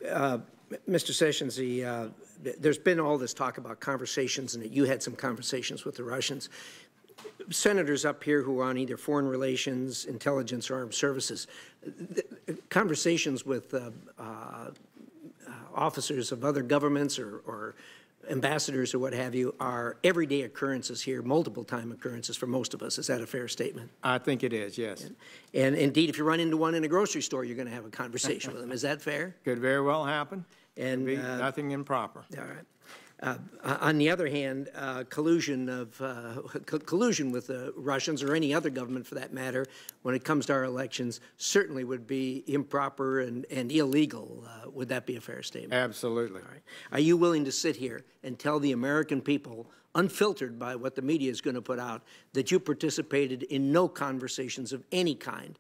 Mr. Sessions, there's been all this talk about conversations and that you had some conversations with the Russians. Senators up here who are on either foreign relations, intelligence, or armed services, conversations with officers of other governments or ambassadors or what have you are everyday occurrences here, multiple-time occurrences for most of us. Is that a fair statement? I think it is, yes. And indeed, if you run into one in a grocery store, you're going to have a conversation with them. Is that fair? Could very well happen. And be nothing improper. All right. On the other hand, collusion with the Russians or any other government for that matter, when it comes to our elections, certainly would be improper and illegal. Would that be a fair statement? Absolutely. All right. Are you willing to sit here and tell the American people, unfiltered by what the media is going to put out, that you participated in no conversations of any kind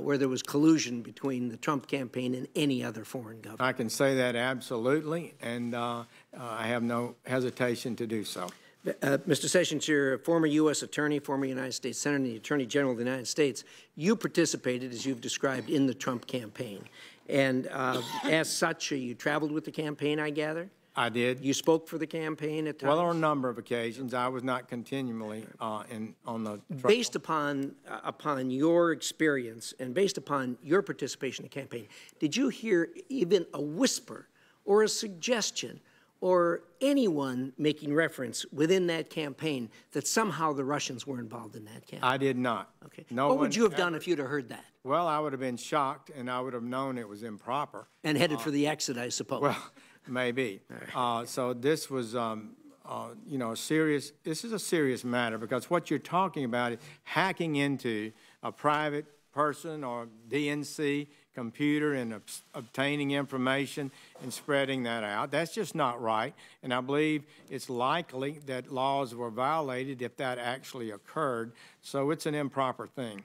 where there was collusion between the Trump campaign and any other foreign government? I can say that absolutely, and I have no hesitation to do so. Mr. Sessions, you're a former U.S. attorney, former United States Senator, and the Attorney General of the United States. You participated, as you've described, in the Trump campaign. And as such, you traveled with the campaign, I gather? I did. You spoke for the campaign at times? Well, on a number of occasions. I was not continually on the trail. Based upon your experience and based upon your participation in the campaign, did you hear even a whisper or a suggestion or anyone making reference within that campaign that somehow the Russians were involved in that campaign? I did not. Okay. No what would you have done if you'd have heard that? Well, I would have been shocked, and I would have known it was improper. And headed for the exit, I suppose. Well, maybe. Right. So this was, you know, serious. This is a serious matter because what you're talking about is hacking into a private person or DNC computer and obtaining information and spreading that out. That's just not right. And I believe it's likely that laws were violated if that actually occurred. So it's an improper thing.